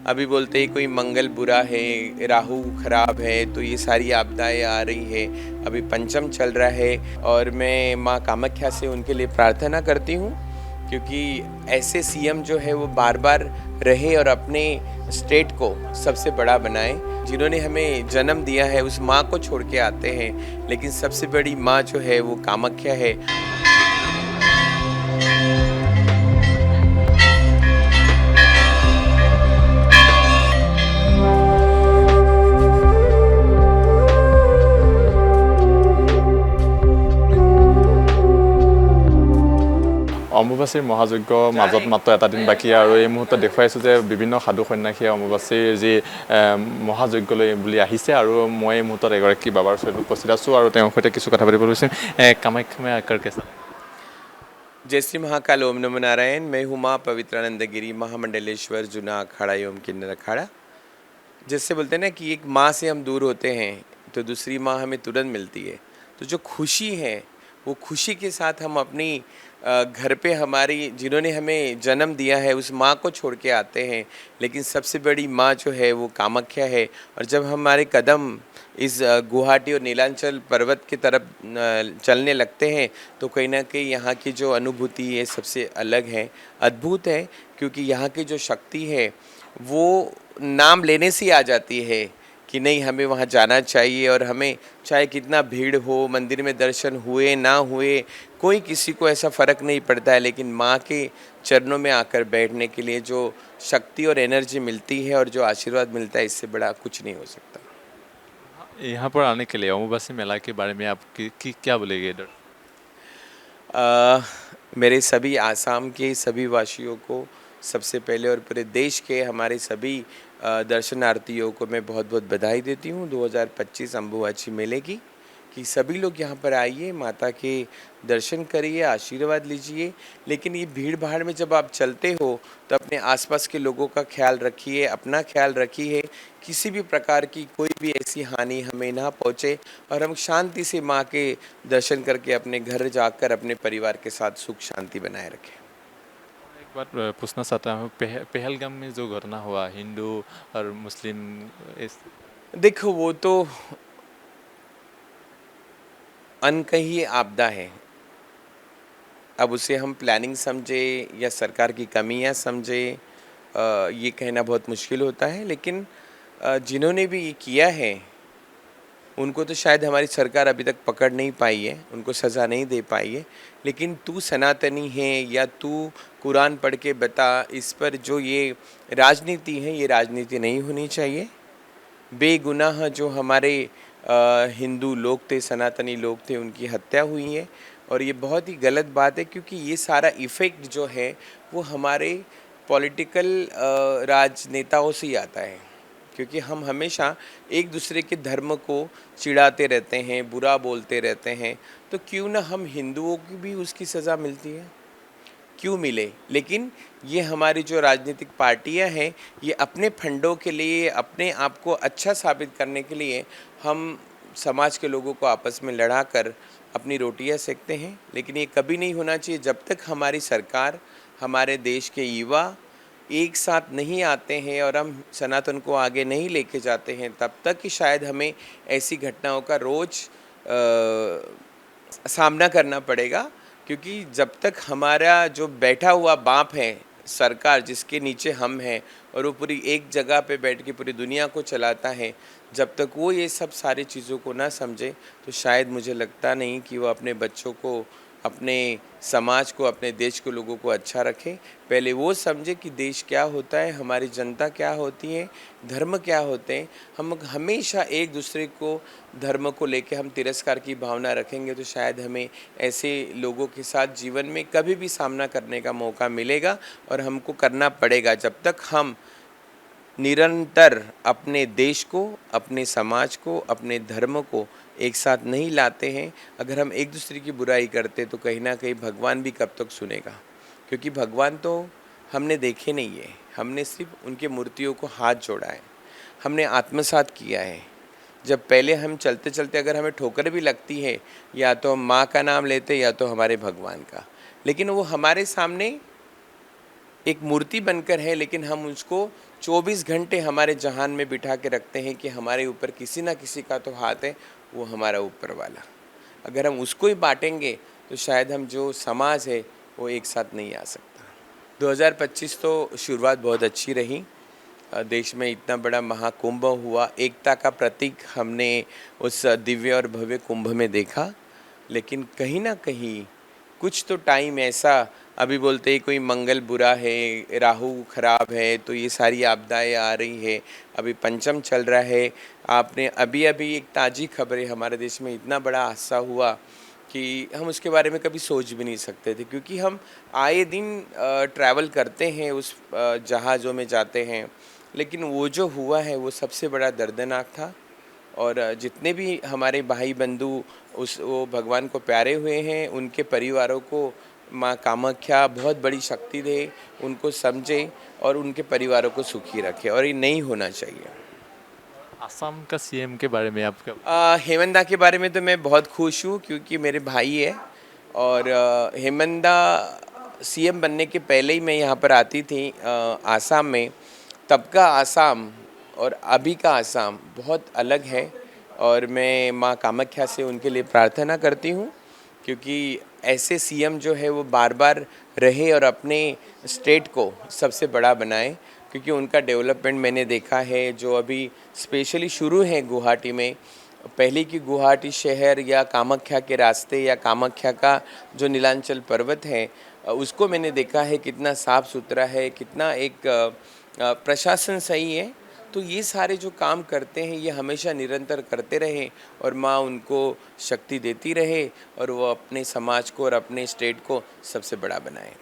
अभी बोलते हैं कोई मंगल बुरा है, राहु खराब है, तो ये सारी आपदाएं आ रही है। अभी पंचम चल रहा है और मैं माँ कामाख्या से उनके लिए प्रार्थना करती हूँ, क्योंकि ऐसे सीएम जो है वो बार बार रहे और अपने स्टेट को सबसे बड़ा बनाए। जिन्होंने हमें जन्म दिया है उस माँ को छोड़ के आते हैं, लेकिन सबसे बड़ी माँ जो है वो कामाख्या है। অম্বুবাচীৰ মহাযজ্ঞ মাজত মাত্ৰ এটা দিন বাকী আৰু এই মুহূৰ্তত দেখুৱাইছোঁ যে বিভিন্ন সাধু সন্ন্যাসীয়ে অম্বুবাচীৰ যি মহাযজ্ঞলৈ বুলি আহিছে আৰু মই এই মুহূৰ্তত এগৰাকী বাবাৰ ওচৰত উপস্থিত আছোঁ আৰু তেওঁৰ সৈতে কিছু কথা পাতিব লৈছোঁ। কামাখ্যা में आकर कैसा? जय श्री महाकाल, ओम नमो नारायण। मैं हूँ माँ पवित्रानंद गिरी महामंडलेश्वर जुना अखाड़ा एवं किन्नर अखाड़ा। जैसे बोलते हैं ना कि एक माँ से हम दूर होते हैं तो दूसरी माँ हमें तुरंत मिलती है। तो जो खुशी है वो खुशी के साथ हम अपनी घर पे हमारी जिन्होंने हमें जन्म दिया है उस माँ को छोड़ के आते हैं, लेकिन सबसे बड़ी माँ जो है वो कामाख्या है। और जब हमारे कदम इस गुवाहाटी और नीलांचल पर्वत की तरफ चलने लगते हैं तो कहीं ना कहीं यहाँ की जो अनुभूति है सबसे अलग है, अद्भुत है। क्योंकि यहाँ की जो शक्ति है वो नाम लेने से ही आ जाती है कि नहीं, हमें वहाँ जाना चाहिए। और हमें चाहे कितना भीड़ हो, मंदिर में दर्शन हुए ना हुए, कोई किसी को ऐसा फ़र्क नहीं पड़ता है, लेकिन माँ के चरणों में आकर बैठने के लिए जो शक्ति और एनर्जी मिलती है और जो आशीर्वाद मिलता है, इससे बड़ा कुछ नहीं हो सकता। यहाँ पर आने के लिए अम्बुबाची मेला के बारे में आप क्या बोलेंगे इधर? मेरे सभी आसाम के सभी वासियों को सबसे पहले और पूरे देश के हमारे सभी दर्शनार्थियों को मैं बहुत बहुत बधाई देती हूँ 2025 अम्बुबाची मेले की। कि सभी लोग यहाँ पर आइए, माता के दर्शन करिए, आशीर्वाद लीजिए। लेकिन ये भीड़ भाड़ में जब आप चलते हो तो अपने आसपास के लोगों का ख्याल रखिए, अपना ख्याल रखिए, किसी भी प्रकार की कोई भी ऐसी हानि हमें ना पहुँचे और हम शांति से माँ के दर्शन करके अपने घर जाकर अपने परिवार के साथ सुख शांति बनाए रखें। एक बात पूछना चाहता हूँ, पहलगाम में जो घटना हुआ हिंदू और मुस्लिम देखो वो तो अनकही आपदा है। अब उसे हम प्लानिंग समझे या सरकार की कमियां समझे, ये कहना बहुत मुश्किल होता है। लेकिन जिन्होंने भी ये किया है उनको तो शायद हमारी सरकार अभी तक पकड़ नहीं पाई है, उनको सज़ा नहीं दे पाई है। लेकिन तू सनातनी है या तू कुरान पढ़ के बता, इस पर जो ये राजनीति है ये राजनीति नहीं होनी चाहिए। बेगुनाह जो हमारे हिंदू लोग थे, सनातनी लोग थे, उनकी हत्या हुई है और ये बहुत ही गलत बात है। क्योंकि ये सारा इफ़ेक्ट जो है वो हमारे पॉलिटिकल राजनेताओं से ही आता है। क्योंकि हम हमेशा एक दूसरे के धर्म को चिढ़ाते रहते हैं, बुरा बोलते रहते हैं, तो क्यों ना हम हिंदुओं की भी उसकी सज़ा मिलती है, क्यों मिले। लेकिन ये हमारी जो राजनीतिक पार्टियां हैं ये अपने फंडों के लिए, अपने आप को अच्छा साबित करने के लिए हम समाज के लोगों को आपस में लड़ा कर अपनी रोटियां सेकते हैं। लेकिन ये कभी नहीं होना चाहिए जब तक हमारी सरकार, हमारे देश के युवा एक साथ नहीं आते हैं और हम सनातन को आगे नहीं लेके जाते हैं, तब तक कि शायद हमें ऐसी घटनाओं का रोज़ सामना करना पड़ेगा। क्योंकि जब तक हमारा जो बैठा हुआ बाप है सरकार, जिसके नीचे हम हैं, और वो पूरी एक जगह पे बैठ के पूरी दुनिया को चलाता है, जब तक वो ये सब सारी चीज़ों को ना समझे तो शायद मुझे लगता नहीं कि वो अपने बच्चों को, अपने समाज को, अपने देश के लोगों को अच्छा रखे। पहले वो समझे कि देश क्या होता है, हमारी जनता क्या होती है, धर्म क्या होते हैं। हम हमेशा एक दूसरे को, धर्म को लेके हम तिरस्कार की भावना रखेंगे तो शायद हमें ऐसे लोगों के साथ जीवन में कभी भी सामना करने का मौका मिलेगा और हमको करना पड़ेगा। जब तक हम निरंतर अपने देश को, अपने समाज को, अपने धर्म को एक साथ नहीं लाते हैं, अगर हम एक दूसरे की बुराई करते तो कहीं ना कहीं भगवान भी कब तक सुनेगा। क्योंकि भगवान तो हमने देखे नहीं है, हमने सिर्फ उनके मूर्तियों को हाथ जोड़ा है, हमने आत्मसात किया है। जब पहले हम चलते चलते अगर हमें ठोकर भी लगती है, या तो हम माँ का नाम लेते या तो हमारे भगवान का, लेकिन वो हमारे सामने एक मूर्ति बनकर है, लेकिन हम उसको 24 घंटे हमारे जहान में बिठा के रखते हैं कि हमारे ऊपर किसी ना किसी का तो हाथ है, वो हमारा ऊपर वाला। अगर हम उसको ही बांटेंगे तो शायद हम जो समाज है वो एक साथ नहीं आ सकता। 2025 तो शुरुआत बहुत अच्छी रही। देश में इतना बड़ा महाकुंभ हुआ, एकता का प्रतीक हमने उस दिव्य और भव्य कुंभ में देखा। लेकिन कहीं ना कहीं कुछ तो टाइम ऐसा, अभी बोलते हैं कोई मंगल बुरा है, राहु खराब है, तो ये सारी आपदाएं आ रही है। अभी पंचम चल रहा है। आपने अभी अभी एक ताज़ी खबर है, हमारे देश में इतना बड़ा हादसा हुआ कि हम उसके बारे में कभी सोच भी नहीं सकते थे, क्योंकि हम आए दिन ट्रैवल करते हैं, उस जहाज़ों में जाते हैं। लेकिन वो जो हुआ है वो सबसे बड़ा दर्दनाक था। और जितने भी हमारे भाई बंधु वो भगवान को प्यारे हुए हैं, उनके परिवारों को माँ कामाख्या बहुत बड़ी शक्ति दे, उनको समझे और उनके परिवारों को सुखी रखे, और ये नहीं होना चाहिए। असम का सीएम के बारे में आपका? हेमंत दा के बारे में तो मैं बहुत खुश हूँ, क्योंकि मेरे भाई है। और हेमंत दा सीएम बनने के पहले ही मैं यहाँ पर आती थी आसाम में। तब का आसाम और अभी का आसाम बहुत अलग है। और मैं माँ कामाख्या से उनके लिए प्रार्थना करती हूँ, क्योंकि ऐसे सीएम जो है वो बार बार रहे और अपने स्टेट को सबसे बड़ा बनाए। क्योंकि उनका डेवलपमेंट मैंने देखा है, जो अभी स्पेशली शुरू है गुवाहाटी में। पहले की गुवाहाटी शहर या कामाख्या के रास्ते या कामाख्या का जो नीलांचल पर्वत है, उसको मैंने देखा है कितना साफ़ सुथरा है, कितना एक प्रशासन सही है। तो ये सारे जो काम करते हैं ये हमेशा निरंतर करते रहे, और माँ उनको शक्ति देती रहे, और वो अपने समाज को और अपने स्टेट को सबसे बड़ा बनाए।